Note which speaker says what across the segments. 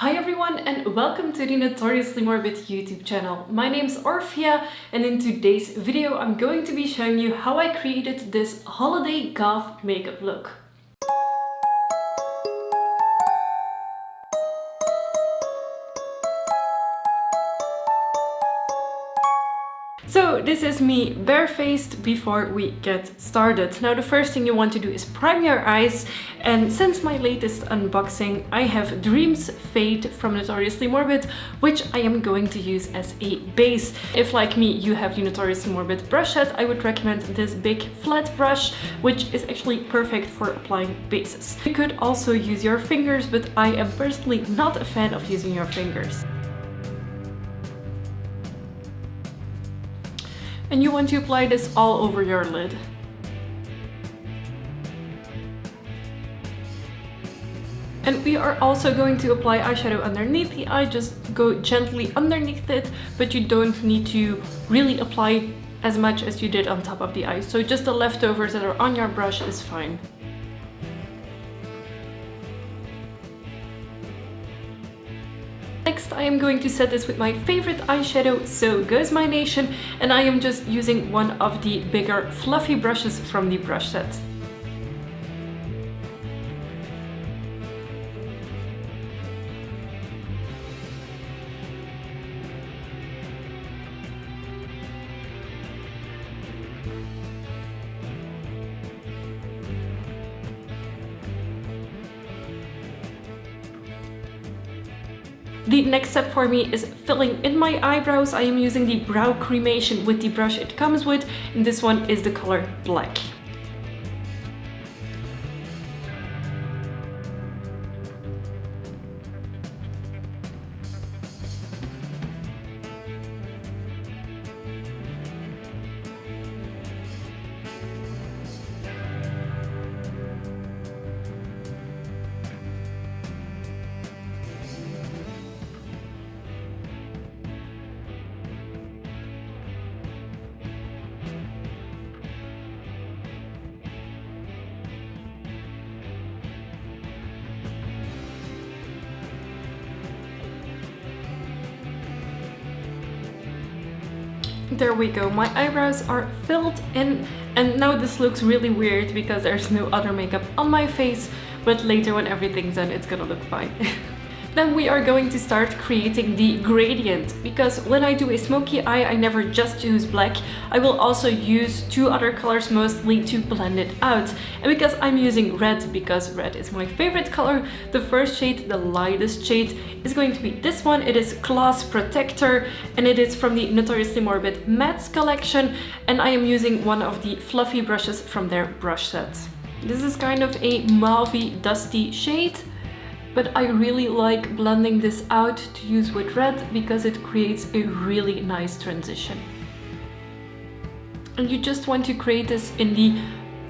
Speaker 1: Hi everyone and welcome to the Notoriously Morbid YouTube channel. My name's Orphia and in today's video I'm going to be showing you how I created this holiday goth makeup look. So this is me barefaced before we get started. Now the first thing you want to do is prime your eyes, and since my latest unboxing I have Dreams Fade from Notoriously Morbid, which I am going to use as a base. If like me you have the Notoriously Morbid brush set, I would recommend this big flat brush, which is actually perfect for applying bases. You could also use your fingers, but I am personally not a fan of using your fingers. And you want to apply this all over your lid. And we are also going to apply eyeshadow underneath the eye. Just go gently underneath it, but you don't need to really apply as much as you did on top of the eye. So just the leftovers that are on your brush is fine. Next, I am going to set this with my favorite eyeshadow, So Goes My Nation, and I am just using one of the bigger fluffy brushes from the brush set. The next step for me is filling in my eyebrows. I am using the brow Creme-ation with the brush it comes with, and this one is the color Black. There we go, my eyebrows are filled in, and now this looks really weird because there's no other makeup on my face, but later when everything's done it's gonna look fine. Then we are going to start creating the gradient, because when I do a smoky eye I never just use black. I will also use two other colors mostly to blend it out. And because I'm using red, because red is my favorite color, the first shade, the lightest shade, is going to be this one. It is Class Protector and it is from the Notoriously Morbid Mattes collection, and I am using one of the fluffy brushes from their brush set. This is kind of a mauve dusty shade, but I really like blending this out to use with red because it creates a really nice transition. And you just want to create this in the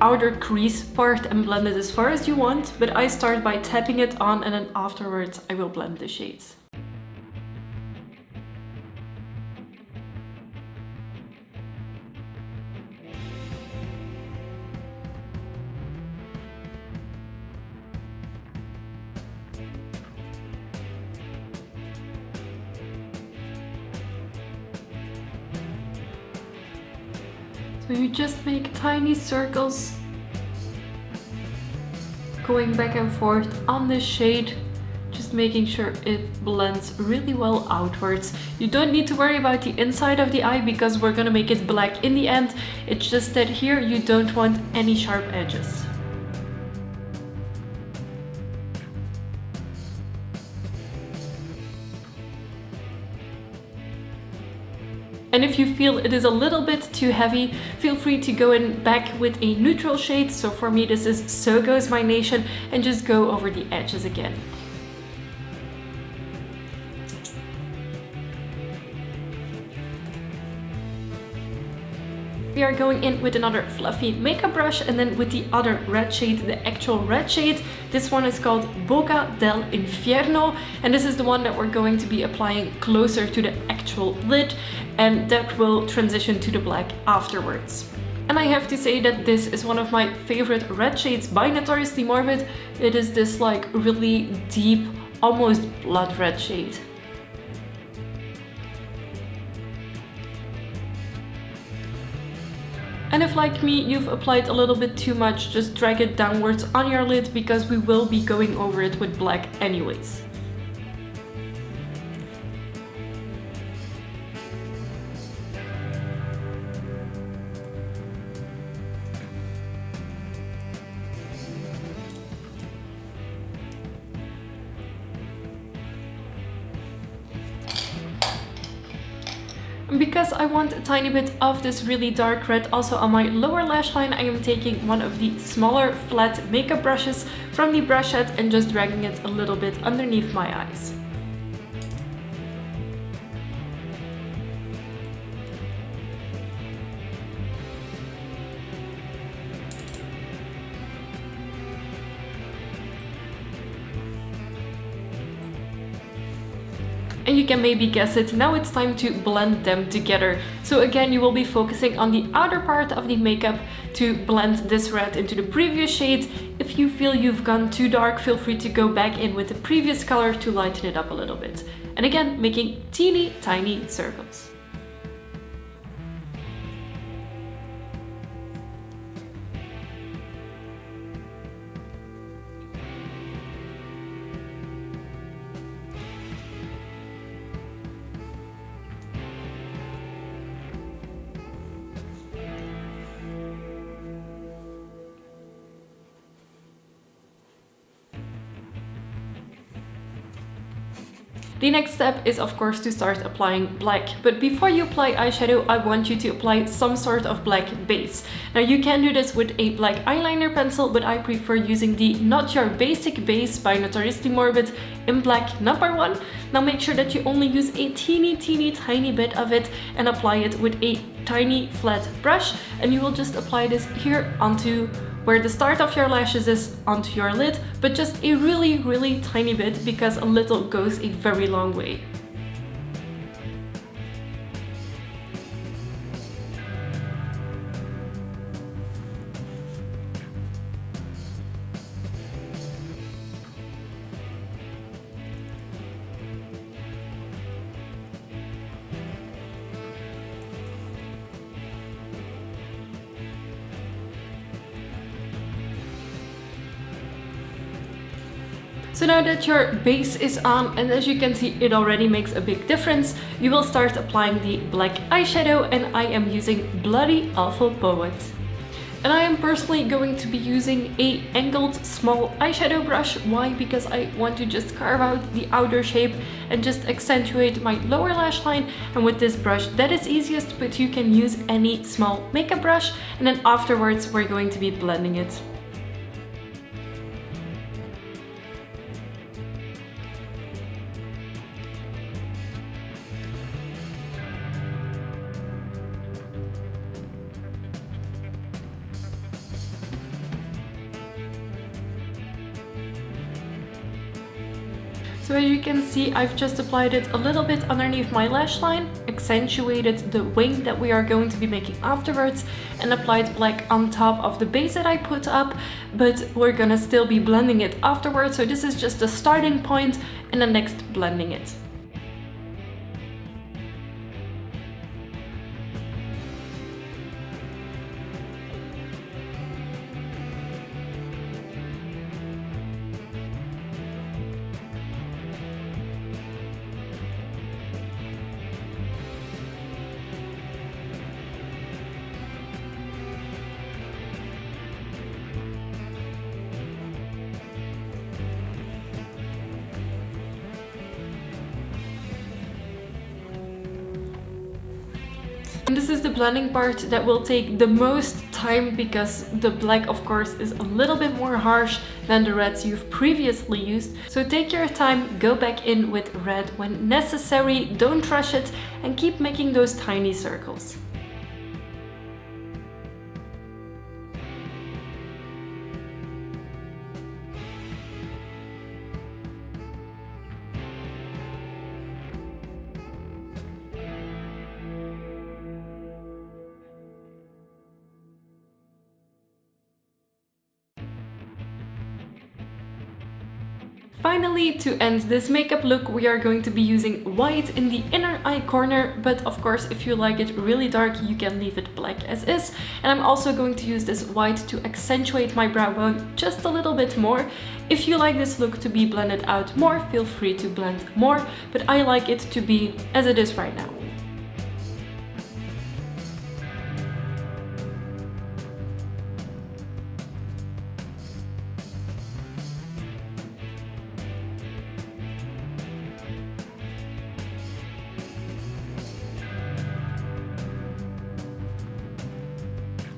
Speaker 1: outer crease part and blend it as far as you want, but I start by tapping it on and then afterwards I will blend the shades. So you just make tiny circles going back and forth on this shade, just making sure it blends really well outwards. You don't need to worry about the inside of the eye because we're gonna make it black in the end. It's just that here you don't want any sharp edges. And if you feel it is a little bit too heavy, feel free to go in back with a neutral shade. So for me this is So Goes My Nation, and just go over the edges again. We are going in with another fluffy makeup brush, and then with the other red shade, the actual red shade. This one is called Boca Del Infierno, and this is the one that we're going to be applying closer to the actual lid, and that will transition to the black afterwards. And I have to say that this is one of my favorite red shades by Notoriously Morbid. It is this like really deep almost blood red shade. And if, like me, you've applied a little bit too much, just drag it downwards on your lid because we will be going over it with black anyways. And because I want a tiny bit of this really dark red also on my lower lash line, I am taking one of the smaller flat makeup brushes from the brush set and just dragging it a little bit underneath my eyes. And you can maybe guess it, now it's time to blend them together. So again, you will be focusing on the outer part of the makeup to blend this red into the previous shade. If you feel you've gone too dark, feel free to go back in with the previous color to lighten it up a little bit. And again, making teeny tiny circles. The next step is of course to start applying black, but before you apply eyeshadow, I want you to apply some sort of black base. Now you can do this with a black eyeliner pencil, but I prefer using the Not Your Basic Base by Notoriously Morbid in black #1. Now make sure that you only use a teeny tiny bit of it and apply it with a tiny flat brush, and you will just apply this here onto where the start of your lashes is, onto your lid, but just a really tiny bit because a little goes a very long way. So now that your base is on, and as you can see it already makes a big difference, you will start applying the black eyeshadow, and I am using Bloody Awful Poet. And I am personally going to be using a angled small eyeshadow brush. Why? Because I want to just carve out the outer shape and just accentuate my lower lash line. And with this brush that is easiest, but you can use any small makeup brush, and then afterwards we're going to be blending it. So as you can see, I've just applied it a little bit underneath my lash line, accentuated the wing that we are going to be making afterwards, and applied black on top of the base that I put up, but we're gonna still be blending it afterwards. So this is just the starting point and the next blending it. And this is the blending part that will take the most time because the black, of course, is a little bit more harsh than the reds you've previously used. So take your time, go back in with red when necessary, don't rush it, and keep making those tiny circles. Finally, to end this makeup look, we are going to be using white in the inner eye corner, but of course if you like it really dark you can leave it black as is. And I'm also going to use this white to accentuate my brow bone just a little bit more. If you like this look to be blended out more, feel free to blend more, but I like it to be as it is right now.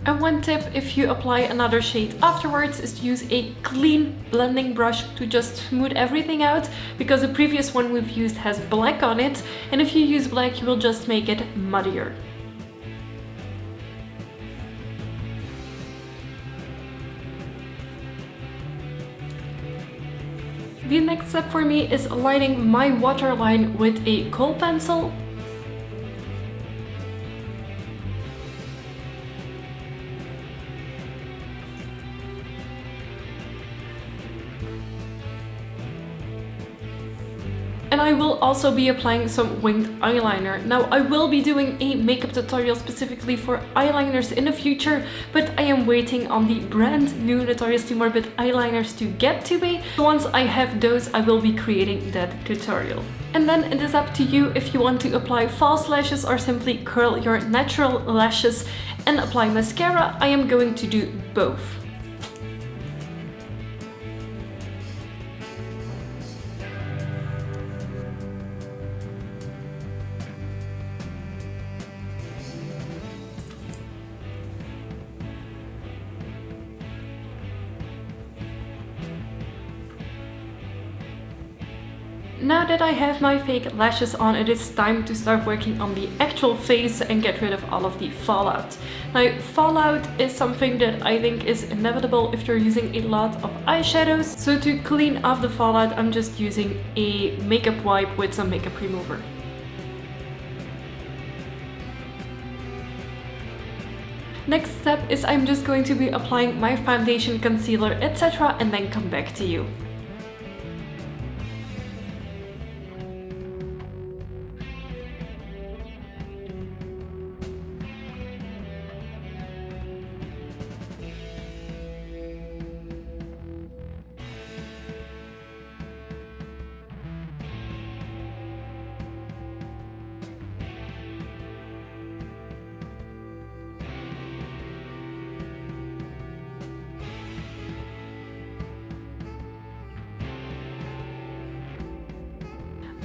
Speaker 1: And one tip, if you apply another shade afterwards, is to use a clean blending brush to just smooth everything out, because the previous one we've used has black on it, and if you use black you will just make it muddier. The next step for me is lining my waterline with a kohl pencil. And I will also be applying some winged eyeliner. Now, I will be doing a makeup tutorial specifically for eyeliners in the future, but I am waiting on the brand new Notoriously Morbid eyeliners to get to me. Once I have those, I will be creating that tutorial. And then it is up to you if you want to apply false lashes or simply curl your natural lashes and apply mascara. I am going to do both. Now that I have my fake lashes on, it is time to start working on the actual face and get rid of all of the fallout. Now, fallout is something that I think is inevitable if you're using a lot of eyeshadows. So to clean off the fallout, I'm just using a makeup wipe with some makeup remover. Next step is I'm just going to be applying my foundation, concealer, etc. and then come back to you.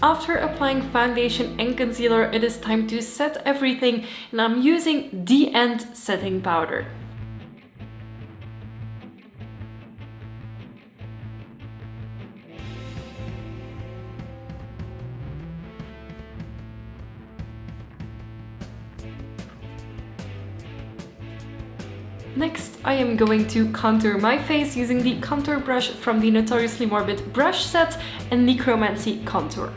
Speaker 1: After applying foundation and concealer, it is time to set everything, and I'm using the End setting powder. Next, I am going to contour my face using the contour brush from the Notoriously Morbid brush set and Necromancy contour.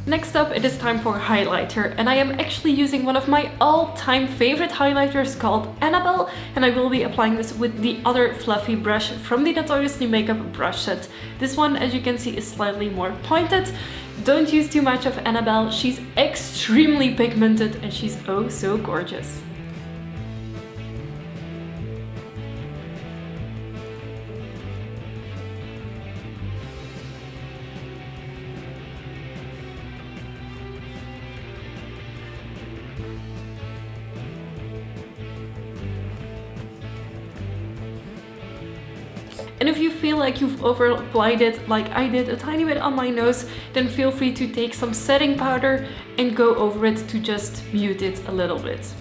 Speaker 1: Next up, it is time for highlighter, and I am actually using one of my all-time favorite highlighters called Annabelle, and I will be applying this with the other fluffy brush from the Notoriously Makeup brush set. This one, as you can see, is slightly more pointed. Don't use too much of Annabelle, she's extremely pigmented and she's oh so gorgeous. And if you feel like you've over applied it, like I did a tiny bit on my nose, then feel free to take some setting powder and go over it to just mute it a little bit.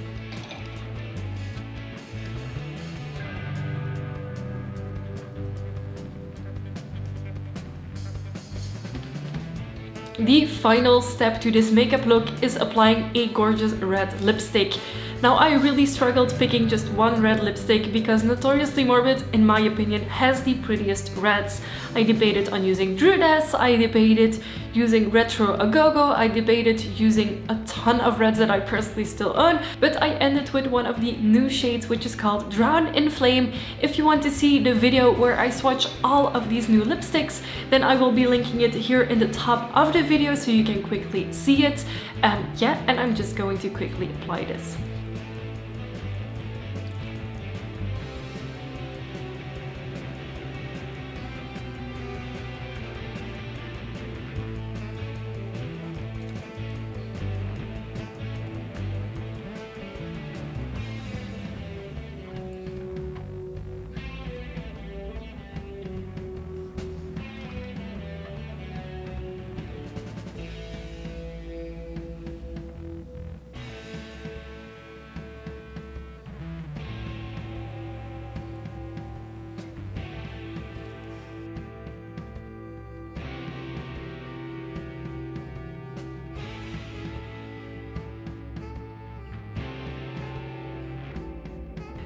Speaker 1: The final step to this makeup look is applying a gorgeous red lipstick. Now, I really struggled picking just one red lipstick because Notoriously Morbid, in my opinion, has the prettiest reds. I debated on using Druidess, I debated using Retro Agogo, I debated using a ton of reds that I personally still own, but I ended with one of the new shades, which is called Drown in Flame. If you want to see the video where I swatch all of these new lipsticks, then I will be linking it here in the top of the video so you can quickly see it. Yeah, and I'm just going to quickly apply this.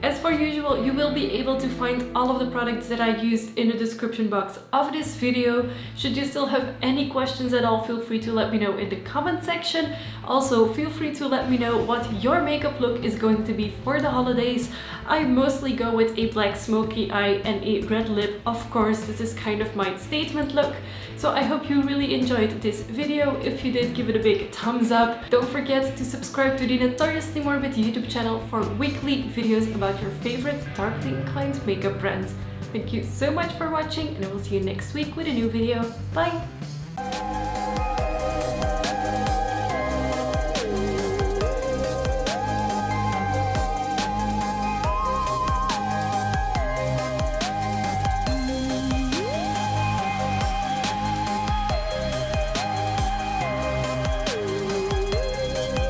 Speaker 1: As for usual, you will be able to find all of the products that I used in the description box of this video. Should you still have any questions at all, feel free to let me know in the comment section. Also, feel free to let me know what your makeup look is going to be for the holidays. I mostly go with a black smoky eye and a red lip. Of course, this is kind of my statement look. So I hope you really enjoyed this video. If you did, give it a big thumbs up. Don't forget to subscribe to the Notoriously Morbid YouTube channel for weekly videos about your favorite darkly inclined makeup brands. Thank you so much for watching, and I will see you next week with a new video. Bye!